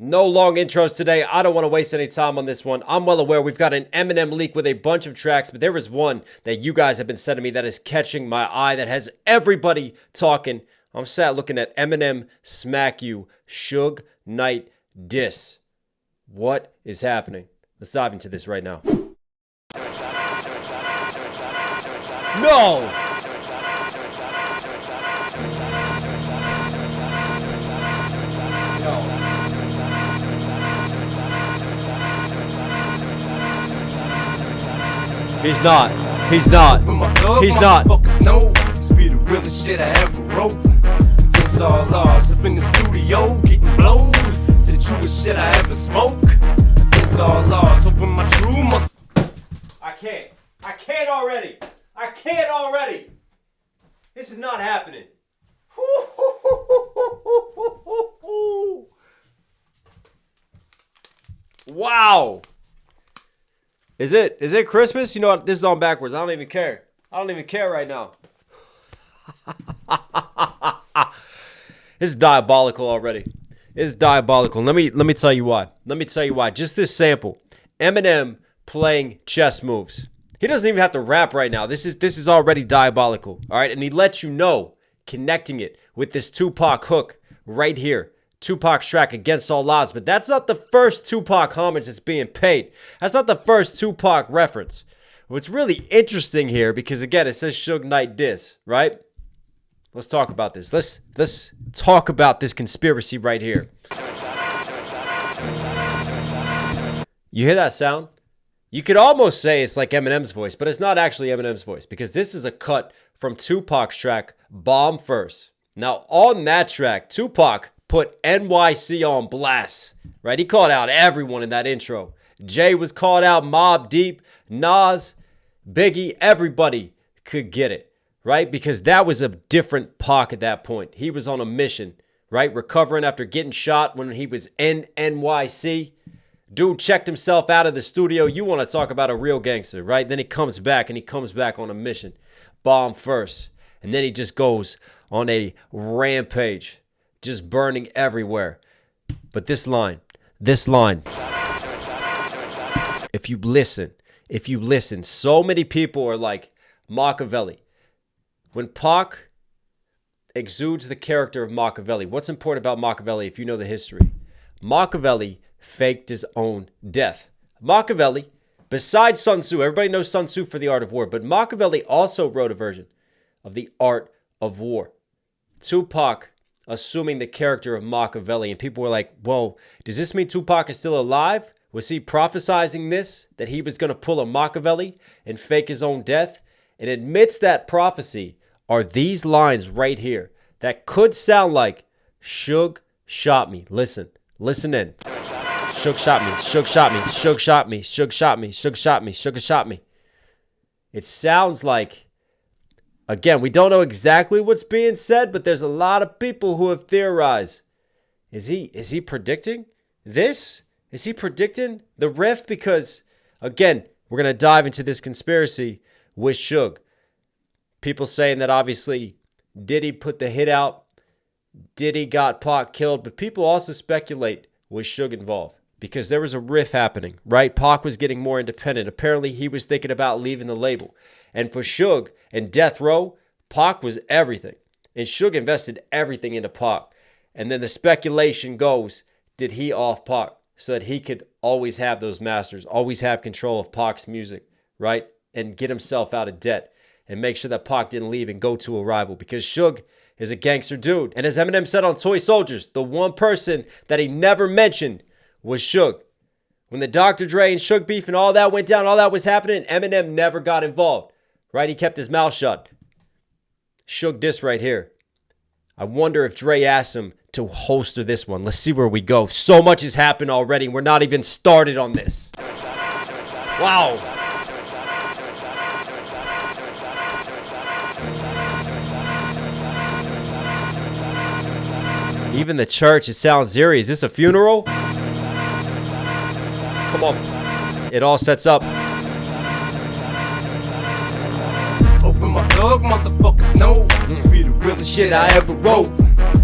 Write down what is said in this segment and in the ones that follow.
No long intros today. I don't want to waste any time on this one. I'm well aware we've got an Eminem leak with a bunch of tracks, but there is one that you guys have been sending me that is catching my eye, that has everybody talking. I'm sat looking at Eminem Smack You, Suge Knight Diss. What is happening? Let's dive into this right now. No! He's not. He's not. He's not. Know, be the realest shit I ever wrote. It's all lost up in the studio, getting blows to the truest shit I ever spoke. It's all lost up in my true. I can't already. I can't already. This is not happening. Wow. Is it Christmas? You know what? This is on backwards. I don't even care. I don't even care right now. This is diabolical already. It's diabolical. Let me tell you why. Let me tell you why. Just this sample. Eminem playing chess moves. He doesn't even have to rap right now. This is already diabolical. All right, and he lets you know, connecting it with this Tupac hook right here. Tupac's track Against All Odds, but that's not the first Tupac homage that's being paid. That's not the first Tupac reference. What's really interesting here, because again, it says Suge Knight Diss, right? Let's talk about this. Let's talk about this conspiracy right here. You hear that sound? You could almost say it's like Eminem's voice, but it's not actually Eminem's voice, because this is a cut from Tupac's track Bomb First. Now, on that track, Tupac put NYC on blast, right? He called out everyone in that intro. Jay was called out, Mobb Deep, Nas, Biggie, everybody could get it, right? Because that was a different Paak at that point. He was on a mission, right? Recovering after getting shot when he was in NYC. Dude checked himself out of the studio. You want to talk about a real gangster, right? Then he comes back, and he comes back on a mission. Bomb first. And then he just goes on a rampage, just burning everywhere. But this line, if you listen, so many people are like Machiavelli. When Paak exudes the character of Machiavelli, what's important about Machiavelli if you know the history? Machiavelli faked his own death. Machiavelli, besides Sun Tzu, everybody knows Sun Tzu for the art of war, but Machiavelli also wrote a version of the art of war. Tupac assuming the character of Machiavelli, and people were like, whoa, does this mean Tupac is still alive? Was he prophesizing this, that he was going to pull a Machiavelli and fake his own death? And amidst that prophecy are these lines right here that could sound like Suge shot me. Listen in. Suge shot me, Suge shot me, Suge shot me, Suge shot me, Suge shot me, Suge shot me. It sounds like, again, we don't know exactly what's being said, but there's a lot of people who have theorized. Is he predicting this? Is he predicting the rift? Because, again, we're going to dive into this conspiracy with Suge. People saying that obviously Diddy put the hit out. Diddy got Paak killed. But people also speculate, was Suge involved? Because there was a rift happening, right? Paak was getting more independent. Apparently, he was thinking about leaving the label. And for Suge and Death Row, Paak was everything. And Suge invested everything into Paak. And then the speculation goes, did he off Paak so that he could always have those masters, always have control of Paak's music, right? And get himself out of debt and make sure that Paak didn't leave and go to a rival, because Suge is a gangster dude. And as Eminem said on Toy Soldiers, the one person that he never mentioned was Suge. When the Dr. Dre and Suge beef and all that went down, all that was happening, Eminem never got involved, right? He kept his mouth shut. Suge diss right here. I wonder if Dre asked him to holster this one. Let's see where we go. So much has happened already. We're not even started on this. Wow. Even the church, it sounds eerie. Is this a funeral? Come on. It all sets up. Open my thug, motherfuckers know. This be the realest shit I ever wrote.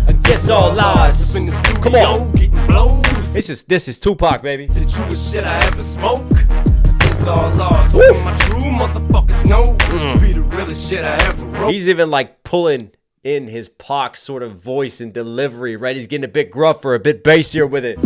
Against all odds. Come on. Getting blows This is Tupac, baby. To the truest shit I ever spoke. It's all lost. So my true motherfuckers know. This be the realest shit I ever wrote. He's even like pulling in his Pac sort of voice and delivery, right? He's getting a bit gruffer, a bit bassier with it.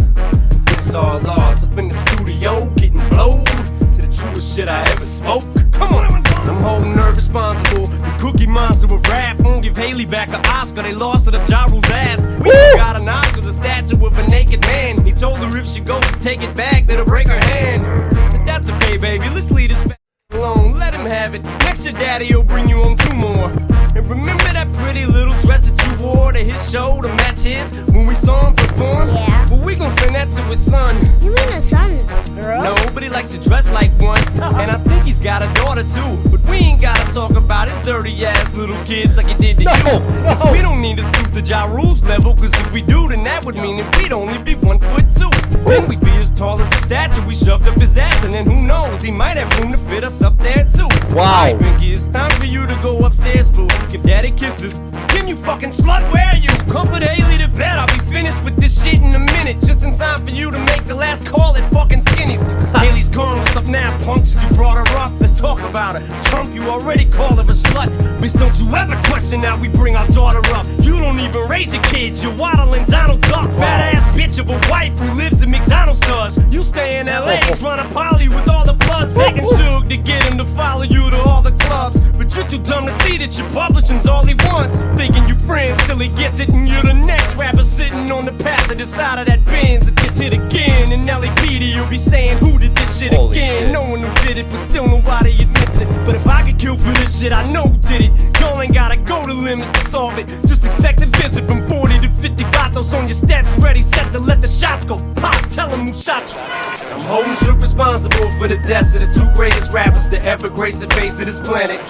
It's all lost. Up in the studio, getting blowed. To the truest shit I ever spoke. Come on, I'm holding her responsible. The cookie monster of rap won't give Haley back an Oscar. They lost it up Ja Rule's ass. We got an Oscar's a statue of a naked man. He told her if she goes to take it back, that'll break her hand. But that's okay, baby. Let's leave this alone. Let him have it. Next your daddy will bring you home 2 more. And remember that pretty little dress that you wore to his show to match his when we saw him perform? Yeah. Well, we gon' send that to his son. You mean a son's girl? No, but he likes to dress like one. And I think he's got a daughter too. But we ain't gotta talk about his dirty ass little kids like he did to you. Cause we don't need to stoop to Ja Rule's level. Cause if we do, then that would mean that we'd only be 1'2". Then we'd be as tall as the statue we shoved up his ass. And then who knows, he might have room to fit us up there too. Wow. Alright, Pinky, it's time for you to go upstairs, boo. Give daddy kisses. Kim, you fucking slut, where are you? Comfort Haley to bed, I'll be finished with this shit in a minute. Just in time for you to make the last call at fucking Skinny's. Haley's gone, what's up now, punk? Since you brought her up, let's talk about her. Trump, you already called her a slut. Bitch, don't you ever question how we bring our daughter up. You don't even raise your kids, you're waddling Donald Duck. Fat ass bitch of a wife who lives in McDonald's does. You stay in LA, trying to poly with all the bloods. Begging Suge to get him to follow you to all the clubs. But you're too dumb to see that your publishing's all he wants. Thinking you friends till he gets it, and you're the next rapper sitting on the passenger side of that Benz that gets hit again. And LAPD you'll be saying, who did this shit Holy again? shit. No one who did it, but still nobody admits it. But if I get killed for this shit, I know who did it. Y'all ain't gotta go to limits to solve it. Just expect a visit from 40 to 50 vatos on your steps, ready, set to let the shots go pop. Tell him who shot you. I'm holding Suge responsible for the deaths of the 2 greatest rappers to ever grace the face of this planet.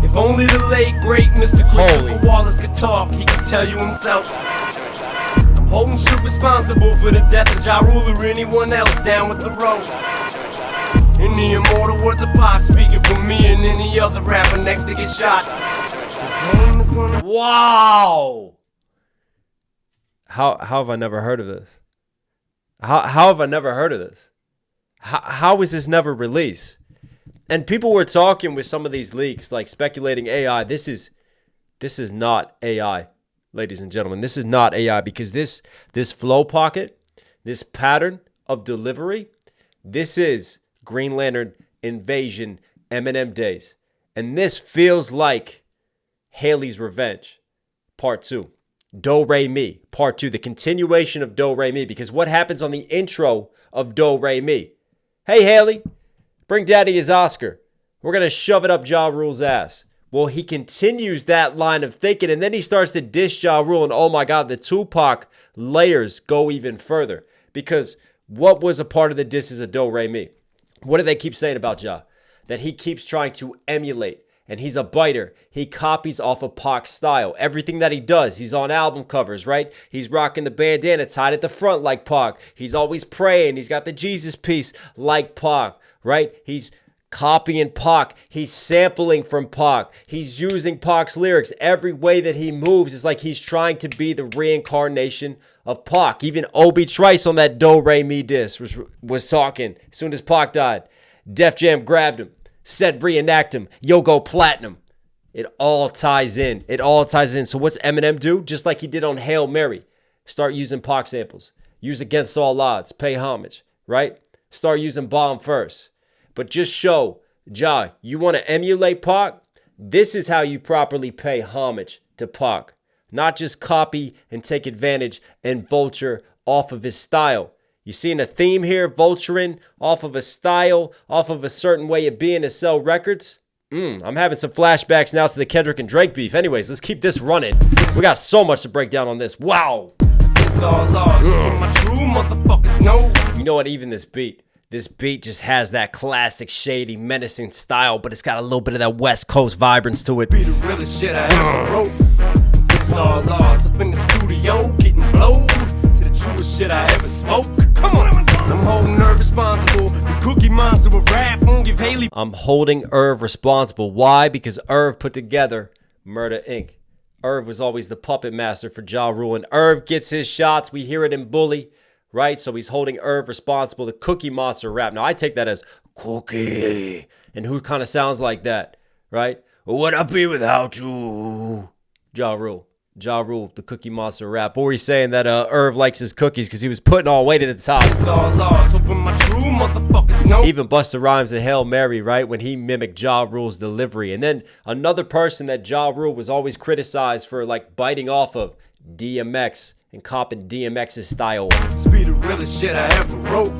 If only the late, great Mr. Christopher Wallace could talk, he could tell you himself. I'm holding Suge responsible for the death of Ja Rule or anyone else down with the road. In the immortal words of Paak, speaking for me and any other rapper next to get shot. This game is gonna... Wow. How have I never heard of this? How have I never heard of this? How is this never released? And people were talking with some of these leaks, like speculating AI. This is not AI, ladies and gentlemen. This is not AI, because this flow pocket, this pattern of delivery, this is Green Lantern Invasion Eminem days. And this feels like Haley's Revenge Part 2. Do Re Mi Part 2. The continuation of Do Re Mi. Because what happens on the intro of Do Re Mi? Hey, Haley, bring daddy his Oscar. We're going to shove it up Ja Rule's ass. Well, he continues that line of thinking, and then he starts to diss Ja Rule. And oh my God, the Tupac layers go even further. Because what was a part of the disses of Do Re Mi? What do they keep saying about Ja? That he keeps trying to emulate. And he's a biter. He copies off of Paak's style. Everything that he does, he's on album covers, right? He's rocking the bandana tied at the front like Paak. He's always praying. He's got the Jesus piece like Paak, right? He's copying Paak. He's sampling from Paak. He's using Paak's lyrics. Every way that he moves is like he's trying to be the reincarnation of Paak. Even Obi Trice on that Do Re Mi diss was talking as soon as Paak died. Def Jam grabbed him. Said reenact him. Yo, go platinum. It all ties in. It all ties in. So what's Eminem do? Just like he did on Hail Mary. Start using Paak samples. Use Against All Odds. Pay homage, right? Start using Bomb first. But just show, Ja, you want to emulate Paak? This is how you properly pay homage to Paak. Not just copy and take advantage and vulture off of his style. You seeing a theme here, vulturing off of a style, off of a certain way of being to sell records? I'm having some flashbacks now to the Kendrick and Drake beef. Anyways, let's keep this running. We got so much to break down on this. Wow. It's all lost. My true motherfuckers know. You know what? Even this beat just has that classic Shady, menacing style, but it's got a little bit of that West Coast vibrance to it. Be the realest shit I ever wrote. It's all lost. Up in the studio, getting blowed. Truest shit I ever spoke. Come on, I'm holding Irv responsible. The cookie monster of rap won't give Haley. I'm holding Irv responsible. Why? Because Irv put together Murder Inc. Irv was always the puppet master for Ja Rule, and Irv gets his shots. We hear it in Bully, right? So he's holding Irv responsible. The Cookie Monster rap. Now I take that as cookie. And who kind of sounds like that, right? What I be without you? Ja Rule. Ja Rule, the Cookie Monster rap. Or he's saying that Irv likes his cookies because he was putting all weight at the top. It's all lost, open my true motherfuckers know. Even Busta Rhymes and Hail Mary, right? When he mimicked Ja Rule's delivery. And then another person that Ja Rule was always criticized for like biting off of, DMX, and copping DMX's style. This be the realest shit I ever wrote.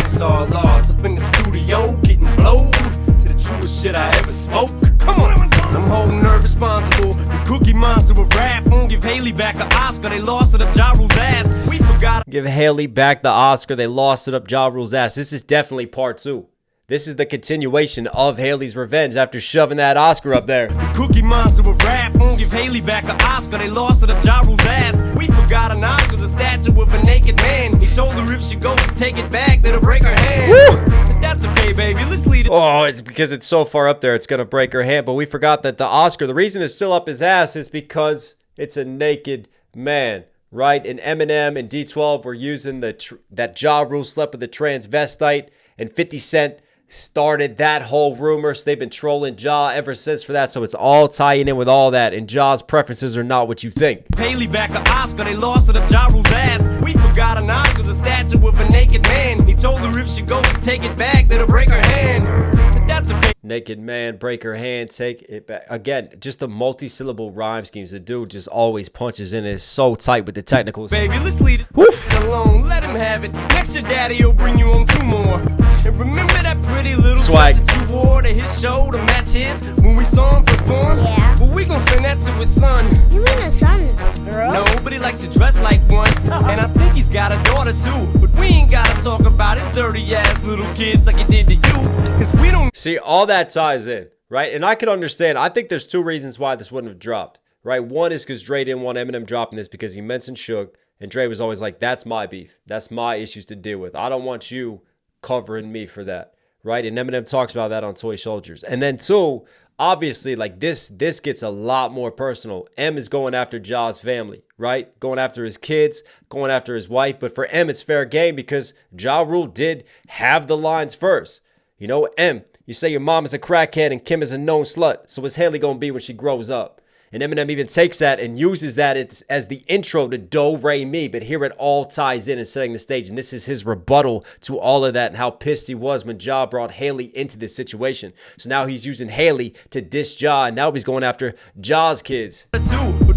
It's all lost, up in the studio, getting blowed to the truest shit I ever spoke. Come on, I'm holding Irv responsible. The Cookie Monster of rap won't give Haley back the Oscar. They lost it up Ja Rule's ass. We forgot. Give Haley back the Oscar. They lost it up Ja Rule's ass. This is definitely part 2. This is the continuation of Haley's revenge after shoving that Oscar up there. The Cookie Monster of rap won't give Haley back the Oscar. They lost it up Ja Rule's ass. We forgot an Oscar's a statue of a naked man. He told her if she goes to take it back, that'll break her hand. Woo! But that's okay, baby. Let's lead it. Oh, it's because it's so far up there, it's going to break her hand. But we forgot that the Oscar, the reason it's still up his ass is because it's a naked man, right? And Eminem and D12 were using that Ja Rule slept with a transvestite, and 50 Cent started that whole rumor. So they've been trolling Ja ever since for that. So it's all tying in with all that. And Ja's preferences are not what you think. Haley back the Oscar. They lost it up Ja Rule's ass. We forgot an Oscar's a statue of a naked man. He told her if she goes to take it back, that'll break her hand. But that's okay. Naked man, break her hand, take it back. Again, just the multi-syllable rhyme schemes. The dude just always punches in. It's so tight with the technicals. Baby, let's leave it alone. Let him have it. Next your daddy will bring you on 2 more. And remember that pretty little swag dress that you wore to his show to match his when we saw him perform? Yeah. Well, we gon' send that to his son. You mean the son's girl? No, but he likes to dress like one. And I think he's got a daughter too. But we ain't gotta talk about his dirty ass little kids like he did to you. Cause we don't. See, all that ties in, right? And I could understand. I think there's 2 reasons why this wouldn't have dropped, right? One is because Dre didn't want Eminem dropping this because he mentioned Suge. And Dre was always like, that's my beef. That's my issues to deal with. I don't want you covering me for that, right? And Eminem talks about that on Toy Soldiers. And then 2, obviously, like this gets a lot more personal. M is going after Ja's family, right? Going after his kids, going after his wife. But for M, it's fair game because Ja Rule did have the lines first. You know, M, you say your mom is a crackhead and Kim is a known slut. So what's Haley gonna be when she grows up? And Eminem even takes that and uses that as the intro to Do Re Mi. But here it all ties in and setting the stage. And this is his rebuttal to all of that and how pissed he was when Ja brought Haley into this situation. So now he's using Haley to diss Ja. And now he's going after Ja's kids. But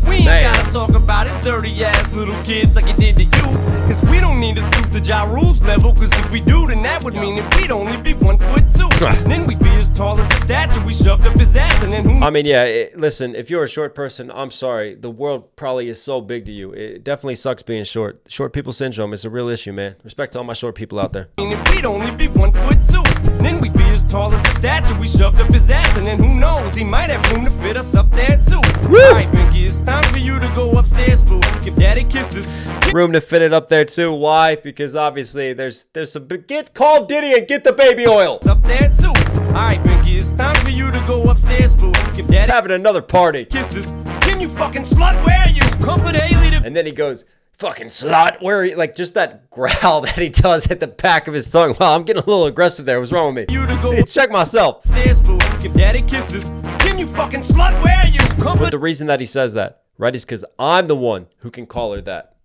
we ain't gotta talk about his dirty ass little kids like he did to you. Cause we don't need to stoop to Ja Rule's level. Cause if we do, then that would mean that we'd only be 1'2". And then we'd be as tall as the statue we shoved up his ass. And then who? I mean, yeah, listen, if you're a short person, I'm sorry. The world probably is so big to you. It definitely sucks being short. Short people syndrome is a real issue, man. Respect to all my short people out there. And if we'd only be 1'2", then we'd be as tall as the statue we shoved up his ass. And then who knows, he might have room to fit us up there too. Alright, Pinky, it's time for you to go upstairs, boo. Give daddy kisses. Room to fit it up there too. Why? Because obviously there's some get call Diddy and get the baby oil. Up there too. Alright, Pinky, it's time for you to go upstairs, boo. Give daddy having another party. Kisses. Can you fucking slut? Where are you? Comfort Haley to. And then he goes, fucking slut, where are you? Like just that growl that he does at the back of his tongue. Wow, I'm getting a little aggressive there. What's wrong with me? You to go I need to check myself. Upstairs, boo. Give daddy kisses. Can you fucking slut? Where are you? Comfort. But the reason that he says that, right, is because I'm the one who can call her that.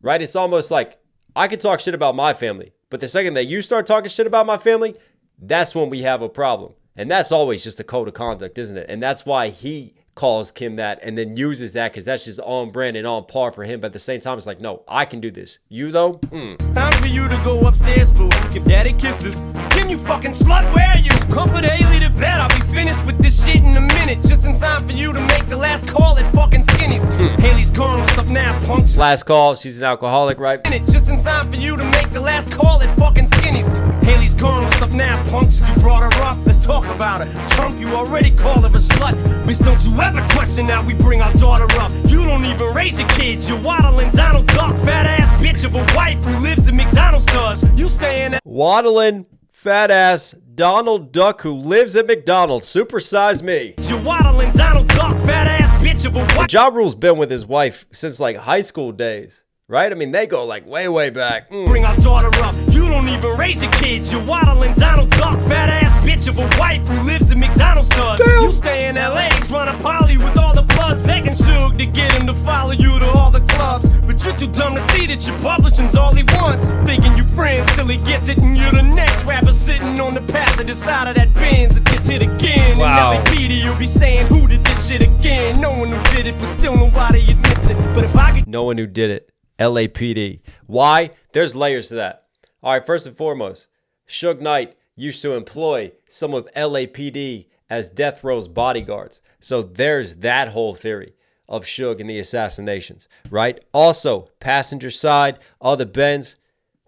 Right? It's almost like I could talk shit about my family, but the second that you start talking shit about my family, that's when we have a problem. And that's always just a code of conduct, isn't it? And that's why he calls Kim that and then uses that because that's just on brand and on par for him. But at the same time, it's like, no, I can do this. You, though? It's time for you to go upstairs, boo. Give daddy kisses. Can you fucking slut? Where are you? Comfort Haley to bed. I'll be finished with this shit in a minute. Just in time for you to make the last call at fucking Skinny's. Haley's gone. What's up now, punks? Last call. She's an alcoholic, right? Just in time for you to make the last call at fucking Skinny's. Haley's gone. What's up now, punks? You brought her up. Let's talk about her. Trump, you already called her a slut. Bitch, don't you ever question how we bring our daughter up. You don't even raise your kids. You're waddling Donald Duck. Fat ass bitch of a wife who lives in McDonald's does. You staying at waddling fat ass Donald Duck who lives at McDonald's. Supersize me. You're waddling Donald Duck. Fat ass bitch of a wife. Ja Rule's been with his wife since like high school days, right? I mean, they go like way back. Bring our daughter up, you don't even raise your kids. You're waddling Donald Duck, fat ass bitch of a wife who lives in McDonald's does. You stay in LA, trying to poly with all the bloods, begging Suge to get him to follow you to all the clubs. But you're too dumb to see that your publishing's all he wants. Thinking you friends till he gets it, and you're the next rapper sitting on the passenger side of that Benz that gets hit again. Wow. And LAPD, you'll be saying, who did this shit again? No one who did it, but still nobody admits it. But if I could... No one who did it. LAPD. Why? There's layers to that. All right, first and foremost, Suge Knight used to employ some of LAPD as death row's bodyguards. So there's that whole theory of Suge and the assassinations, right? Also, passenger side, other Benz.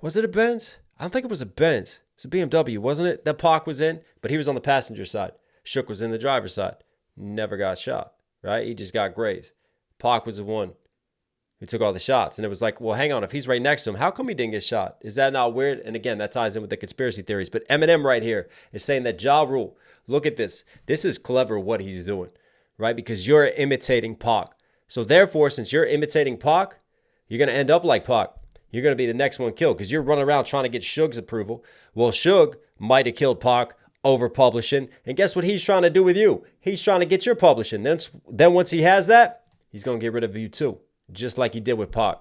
Was it a Benz? I don't think it was a Benz. It's a BMW, wasn't it? That Paak was in, but he was on the passenger side. Suge was in the driver's side. Never got shot, right? He just got grazed. Paak was the one who took all the shots. And it was like, well, hang on. If he's right next to him, how come he didn't get shot? Is that not weird? And again, that ties in with the conspiracy theories. But Eminem right here is saying that Ja Rule, look at this. This is clever what he's doing, right? Because you're imitating Paak. So therefore, since you're imitating Paak, you're going to end up like Paak. You're going to be the next one killed because you're running around trying to get Suge's approval. Well, Suge might have killed Paak over publishing. And guess what he's trying to do with you? He's trying to get your publishing. Then once he has that, he's going to get rid of you too. Just like he did with Paak.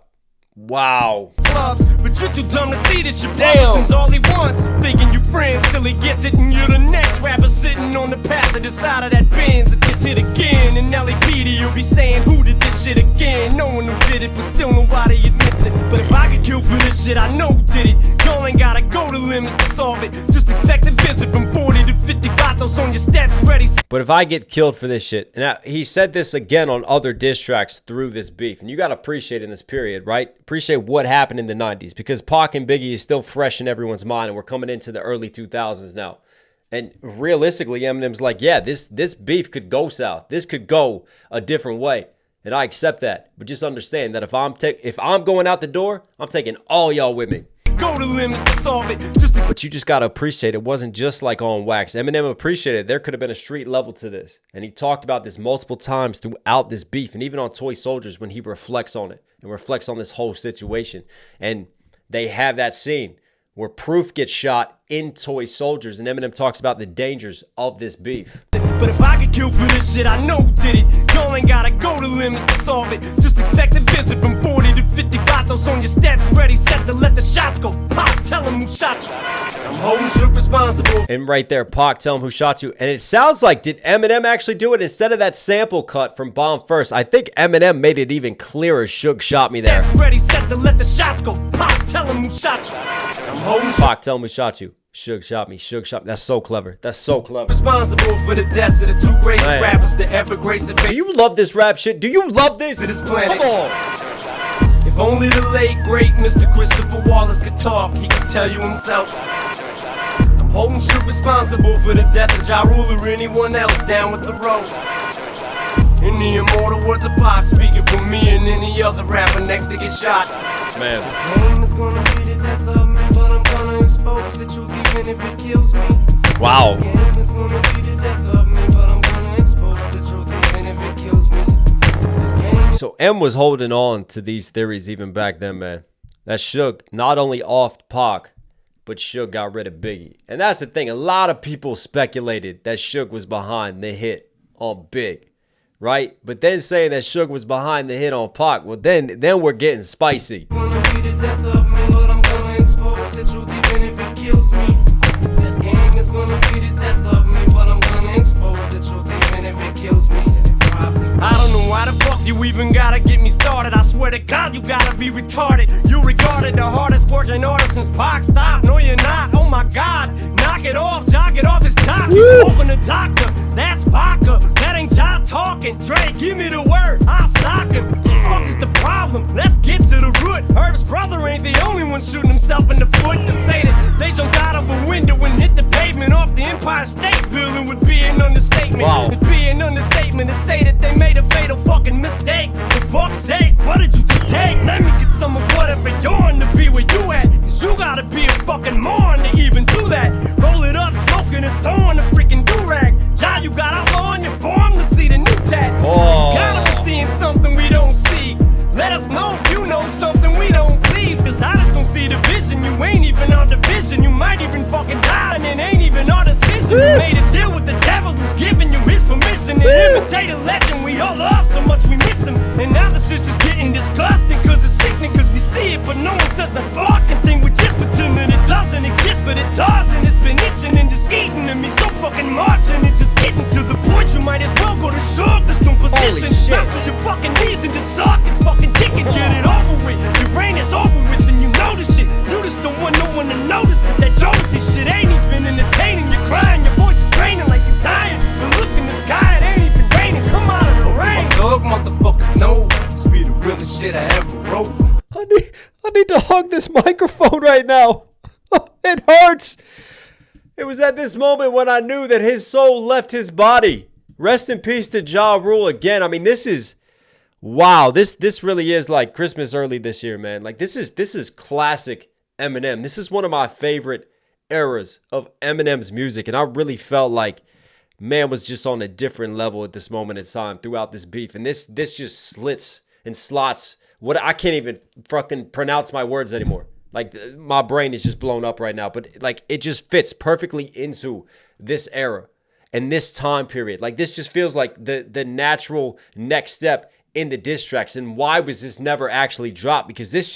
Wow. Clubs, but you're too dumb to see that your publishing's all he wants. Thinking you friends till he gets it, and you're the next rapper sitting on the passenger side of that Benz that gets hit again. And LAPD, you'll be saying, who did this shit again? No one who did it, but still nobody admits it. But if I get killed for this shit, I know who did it. Y'all ain't gotta go to limits to solve it. Just expect a visit from 40 to 50 vatos on your steps ready. But if I get killed for this shit, and he said this again on other diss tracks through this beef, and you gotta appreciate in this period, right? Appreciate what happened in the 90s because Paak and Biggie is still fresh in everyone's mind, and we're coming into the early 2000s now. And realistically, Eminem's like, yeah, this beef could go south. This could go a different way. And I accept that. But just understand that if I'm going out the door, I'm taking all y'all with me. Go to limits to solve it. But you just got to appreciate it wasn't just like on wax. Eminem appreciated there could have been a street level to this. And he talked about this multiple times throughout this beef. And even on Toy Soldiers when he reflects on it and reflects on this whole situation. And they have that scene where Proof gets shot in Toy Soldiers. And Eminem talks about the dangers of this beef. But if I get killed for this shit, I know who did it. Y'all ain't gotta go to limits to solve it. Just expect a visit from 40 to 50 vatos on your steps, ready, set to let the shots go. Pop, tell him who shot you. I'm holding Suge responsible. And right there, Paak, tell him who shot you. And it sounds like, did Eminem actually do it instead of that sample cut from Bomb First? I think Eminem made it even clearer. Suge shot me there. Ready, set to let the shots go. Pop, tell him who shot you. I'm holding Paak, tell him who shot you. Suge shot me. Suge shot me. That's so clever. That's so clever. Responsible for the deaths of the two greatest rappers to ever grace the face. Do you love this rap shit? Do you love this? To this planet. Come on. If only the late great Mr. Christopher Wallace could talk, he could tell you himself. I'm holding Suge responsible for the death of Ja Rule or anyone else down with the road. In the immortal words of Paak, speaking for me and any other rapper next to get shot. Man. This game is gonna be the death of me, but I'm gonna expose the truth even if it kills me. Wow. This game is gonna be the death of me, but I'm gonna expose the truth even if it kills me. This game. So M was holding on to these theories even back then, man. That Suge not only offed Paak, but Suge got rid of Biggie. And that's the thing. A lot of people speculated that Suge was behind the hit on Big. Right? But then saying that Suge was behind the hit on Paak, well, then we're getting spicy. Gonna be the death of me, but I'm gonna expose the truth even if it kills me. This game is gonna be the death of me, but I'm gonna expose the truth even if it kills me. I don't know why the fuck you even gotta get me started. I swear to God, you gotta be retarded. You regarded the hardest working artist since Paak. Stop, no you're not. Oh my God, knock it off, jog it off his jock. He's smoking the doctor, that's vodka. That ain't John talking. Dre, give me the word, I'll sock him. Fuck is the problem? Let's get to the root. Herb's brother ain't the only one shooting himself in the foot. To say that they jumped out of a window and hit the pavement off the Empire State Building would be an understatement. Wow. It'd be an understatement to say that they made a fatal fucking mistake. For fuck's sake, what did you just take? Let me get some of whatever you're on to be where you at. Cause you gotta be a fucking moron to even do that. Roll it up, smoking and throwing a freaking do-rag. Ja, you got outlaw on your form to see the new tat. Oh. Gotta be seeing something we don't see. Let us know if you know something we don't. even our division. You might even fucking die, and it ain't even our decision. You made a deal with the devil who's giving you his permission to imitate a legend we all love so much we miss him. And now the shit's just getting disgusting, cause it's sickening, cause we see it, but no one says a fucking thing. We just pretend that it doesn't exist, but it does, and it's been itching and just eating to me so fucking much, and it just getting to the point you might as well go to Suge, the some position. Drop to your fucking knees and just suck his fucking dick and get it over with. Your reign is over with, and you know this shit. You just don't want no one to notice it. That Jonesy shit ain't even entertaining. You're crying, your voice is straining like you're dying. But look in the sky, it ain't even raining. Come out of the rain. Thug motherfuckers know this be the realest shit I ever wrote. I need to hug this microphone right now. It hurts. It was at this moment when I knew that his soul left his body. Rest in peace to Ja Rule again. I mean, this is, wow. This really is like Christmas early this year, man. Like this is classic Eminem. This is one of my favorite eras of Eminem's music, and I really felt like man was just on a different level at this moment in time throughout this beef. And this just slits and slots. What, I can't even fucking pronounce my words anymore. Like my brain is just blown up right now, but like it just fits perfectly into this era and this time period. Like this just feels like the natural next step in the diss tracks. And why was this never actually dropped? Because this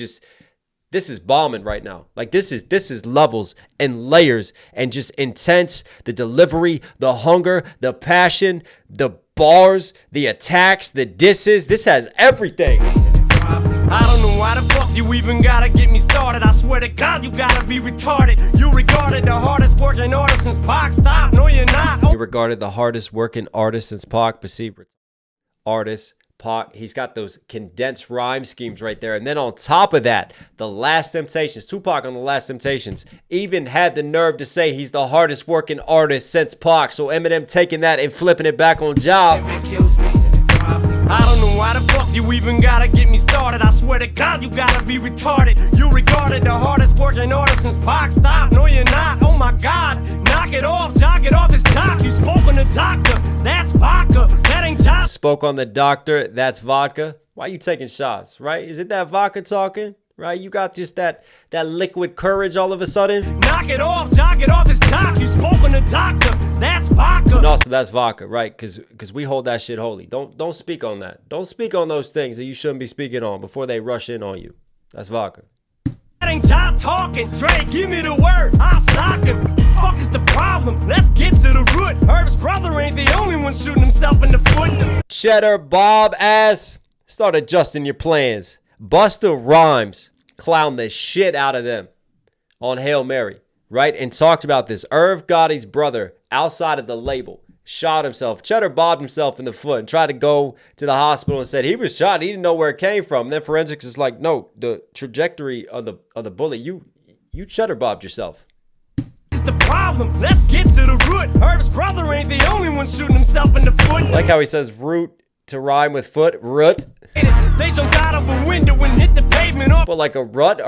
is bombing right now. Like this is levels and layers and just intense. The delivery, the hunger, the passion, the bars, the attacks, the disses. This has everything. I don't know why the fuck you even gotta get me started. I swear to God, you gotta be retarded. You regarded the hardest working artist since Paak. Stop, no you're not. You regarded the hardest working artist since Paak, but see, artist, Paak, he's got those condensed rhyme schemes right there. And then on top of that, the Last Temptations, Tupac on the Last Temptations, even had the nerve to say he's the hardest working artist since Paak. So Eminem taking that and flipping it back on Ja. I don't know why the fuck you even gotta get me started. I swear to God, you gotta be retarded. You regarded the hardest working artist since Paak. Stop, no you're not. Oh my God, knock it off, jog it off his jock. You spoke on the doctor, that's vodka. That ain't job. Spoke on the doctor, that's vodka. Why you taking shots, right? Is it that vodka talking? Right, you got just that liquid courage all of a sudden. Knock it off, jog it off his jock. You spoke on the doctor, that's vodka. No, so that's vodka, right? Because we hold that shit holy. Don't speak on that. Don't speak on those things that you shouldn't be speaking on before they rush in on you. That's vodka. That ain't y'all talking. Dre, give me the word. I'll sock him. Fuck is the problem? Let's get to the root. Herb's brother ain't the only one shooting himself in the foot. Cheddar Bob ass. Start adjusting your plans. Busta Rhymes clowned the shit out of them on Hail Mary, right? And talked about this. Irv Gotti's brother, outside of the label, shot himself. Cheddar bobbed himself in the foot and tried to go to the hospital and said he was shot. He didn't know where it came from. And then forensics is like, no, the trajectory of the bullet, you cheddar bobbed yourself. It's the problem. Let's get to the root. Irv's brother ain't the only one shooting himself in the foot. Like how he says root to rhyme with foot, root. They jumped out of a window and hit the pavement off. But like a rut,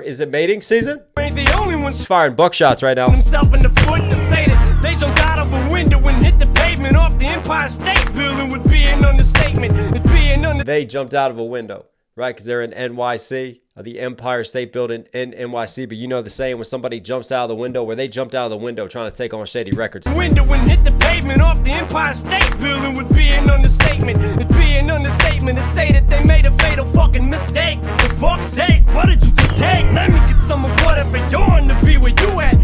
is it mating season? Ain't the only one firing buckshots right now. Himself in the foot to say that they jumped out of a window and hit the pavement off the Empire State Building would be an understatement. It'd be an They jumped out of a window, right? Because they're in NYC, the Empire State Building in NYC. But you know the saying when somebody jumps out of the window, where they jumped out of the window trying to take on Shady Records. Window and hit the pavement off the Empire State Building would be an understatement. It'd be an understatement to say that they made a fatal fucking mistake. For fuck's sake, what did you just take? Let me get some of whatever you're on to be where you at.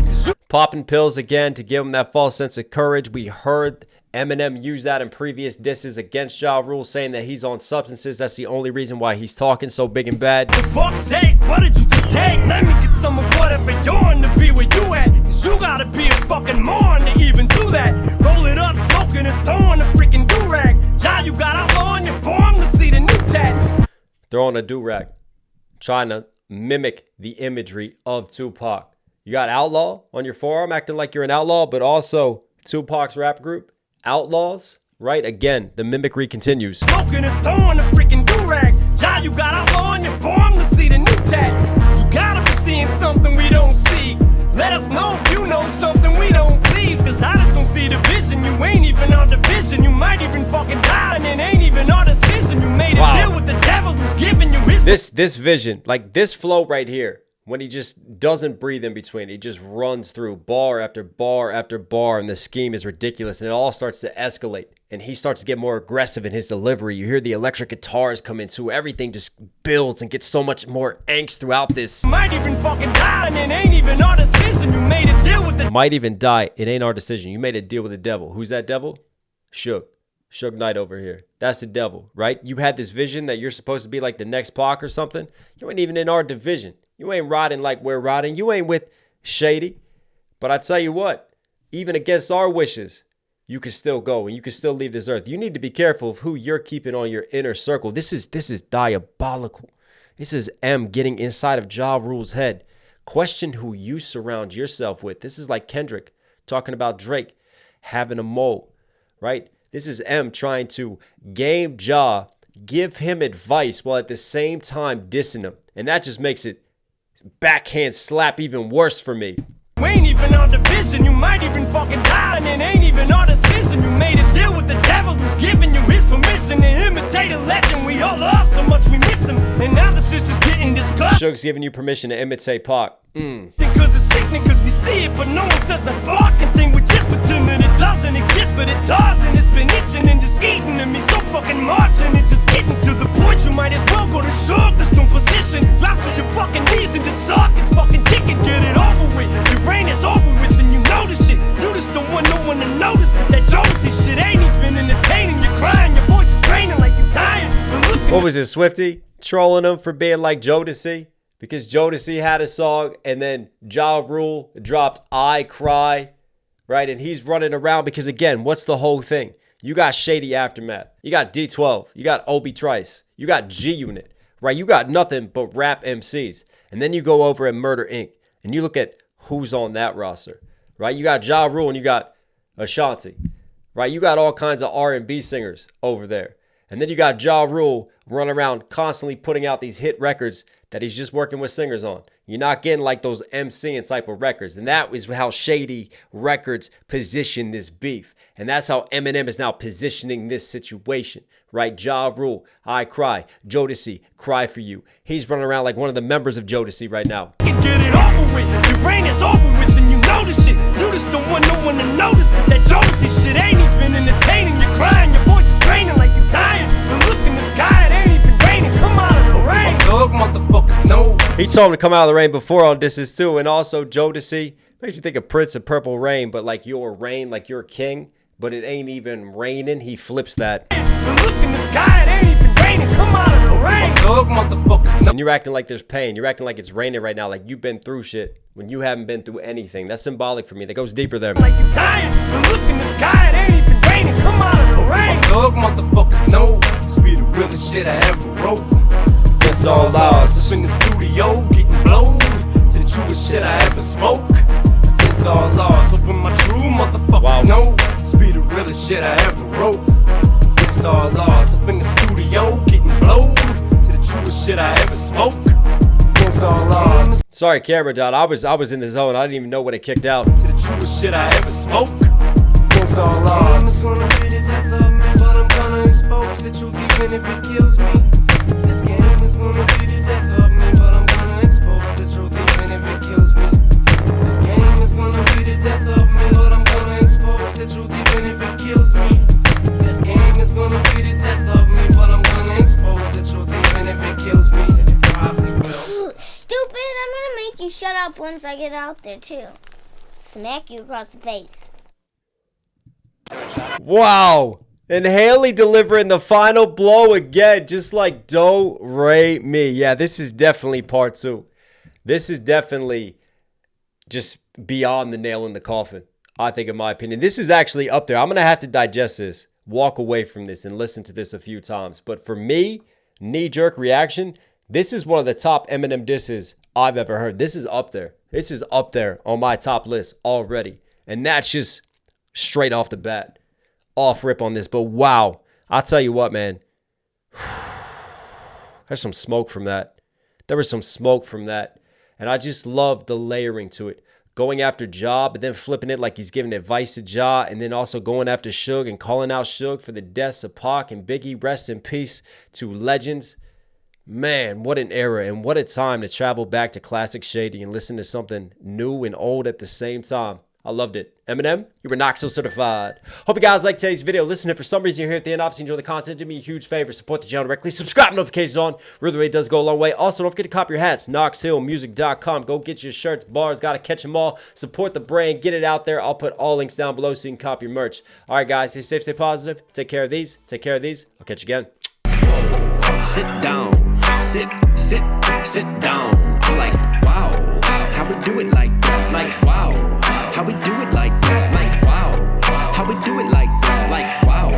Popping pills again to give him that false sense of courage. We heard Eminem use that in previous disses against Ja Rule, saying that he's on substances. That's the only reason why he's talking so big and bad. For fuck's sake, what did you just take? Let me get some of whatever you're on to be where you at. Cause you gotta be a fucking moron to even do that. Roll it up, smoking and throwing a freaking do-rag. Ja, you got outlaw on your form to see the new tat. Throwing a do-rag. Trying to mimic the imagery of Tupac. You got outlaw on your forearm, acting like you're an outlaw, but also Tupac's rap group, Outlaws, right? Again, the mimicry continues. Smoking and throwing a freaking do-rag. Ja, you got outlaw on your form to see the new tat. You gotta be seeing something we don't see. Let us know if you know something we don't, please. Cause I just don't see the vision. You ain't even our division. You might even fucking die and it ain't even our decision. You made a deal with the devil who's giving you his... This vision, like this flow right here, when he just doesn't breathe in between. He just runs through bar after bar after bar, and the scheme is ridiculous, and it all starts to escalate, and he starts to get more aggressive in his delivery. You hear the electric guitars come in, so everything just builds and gets so much more angst throughout this. Might even fucking die, and it ain't even our decision. You made a deal with the Might even die. It ain't our decision. You made a deal with the devil. Who's that devil? Suge Knight over here. That's the devil, right? You had this vision that you're supposed to be like the next Paak or something. You ain't even in our division. You ain't riding like we're riding. You ain't with Shady. But I tell you what, even against our wishes, you can still go and you can still leave this earth. You need to be careful of who you're keeping on your inner circle. This is diabolical. This is M getting inside of Ja Rule's head. Question who you surround yourself with. This is like Kendrick talking about Drake having a mole, right? This is M trying to game Ja, give him advice while at the same time dissing him. And that just makes it backhand slap even worse for me. We ain't even our division. You might even fucking die, and it ain't even our decision. You made a deal with the devil who's giving you his permission to imitate a legend we all love so much we miss him. And now the sister's getting disgusted. Suge's giving you permission to imitate Paak. Cause it's sickening, cause we see it, but no one says a fucking thing. We just pretend that it doesn't exist, but it does, and it's been itching and just eating at me so fucking much, and it just getting to the point you might as well go to Suge, assume position, drop to your fucking knees and just suck his fucking dick and get it over with. Your reign is over with, and you know this shit. You just don't want no one to notice it. That Jonesy shit ain't even entertaining. You're crying, your voice is straining like you're dying. What was it, Swifty? Trolling him for being like Jodeci? Because Jodeci had a song and then Ja Rule dropped I Cry, right? And he's running around because, again, what's the whole thing? You got Shady Aftermath. You got D12. You got Obi Trice. You got G Unit, right? You got nothing but rap MCs. And then you go over at Murder Inc. and you look at who's on that roster, right? You got Ja Rule and you got Ashanti, right? You got all kinds of R&B singers over there. And then you got Ja Rule running around constantly putting out these hit records that he's just working with singers on. You're not getting like those MC and type of records. And that is how Shady Records position this beef. And that's how Eminem is now positioning this situation, right? Ja Rule, I Cry, Jodeci, Cry For You. He's running around like one of the members of Jodeci right now. Get it over with. Your reign is over with, and you know this shit. You just don't want no one to notice it. That Jodeci shit ain't even entertaining. You're crying, your voice is straining like you're dying. But look in the sky, it ain't even raining. Come out of the rain. Thug motherfuckers know. He told him to come out of the rain before on Disses too. And also Jodeci makes you think of Prince of Purple Rain, but like your reign, like you're king, but it ain't even raining. He flips that. But look in the sky, it ain't even raining. Come out of the rain. Thug motherfuckers know. And you're acting like there's pain. You're acting like it's raining right now, like you've been through shit when you haven't been through anything. That's symbolic for me. That goes deeper there. Like you're dying. But look in the sky, it ain't even raining. Come out of the rain. Thug motherfuckers know. This be the realest shit I ever wrote. It's all lost. Up in the studio, getting blowed to the truest shit I ever spoke. It's all lost. Up in my true motherfuckers know. This be the realest shit I ever wrote. It's all lost. Up in the studio, getting blowed to the truest shit I ever spoke. It's all lost. Sorry, camera dot. I was in the zone. I didn't even know when it kicked out. To the truest shit I ever spoke. It's all lost. It's gonna be the death of me, but I'm gonna expose the truth even if it kills me. This game is gonna be the death of me, but I'm gonna expose the truth even if it kills me. This game is gonna be the death of me, but I'm gonna expose the truth even if it kills me. This game is gonna be the death of me, but I'm gonna expose the truth even if it kills me. And it probably will. Stupid, I'm gonna make you shut up once I get out there too. Smack you across the face. Wow. And Haley delivering the final blow again, just like Do Re Mi. Yeah, this is definitely part 2. This is definitely just beyond the nail in the coffin, I think, in my opinion. This is actually up there. I'm going to have to digest this, walk away from this, and listen to this a few times. But for me, knee-jerk reaction, this is one of the top Eminem disses I've ever heard. This is up there. This is up there on my top list already. And that's just straight off the bat. Off rip on this, but wow, I'll tell you what, man. There's some smoke from that. There was some smoke from that. And I just love the layering to it. Going after Ja, but then flipping it like he's giving advice to Ja, and then also going after Suge and calling out Suge for the deaths of Paak and Biggie. Rest in peace to legends. Man, what an era and what a time to travel back to classic Shady and listen to something new and old at the same time. I loved it. Eminem, you were Knox so certified. Hope you guys liked today's video. Listen, if for some reason you're here at the end, obviously enjoy the content, do me a huge favor, support the channel directly, subscribe, notifications on. Really, it does go a long way. Also, don't forget to copy your hats, knoxhillmusic.com. Go get your shirts, bars, gotta catch them all. Support the brand, get it out there. I'll put all links down below so you can copy your merch. All right, guys, stay safe, stay positive. Take care of these. Take care of these. I'll catch you again. Sit down, sit down. I'm like, wow, how we do it like that? Like, wow, how we do it like that? Like, wow, how we do it like that? Like, wow.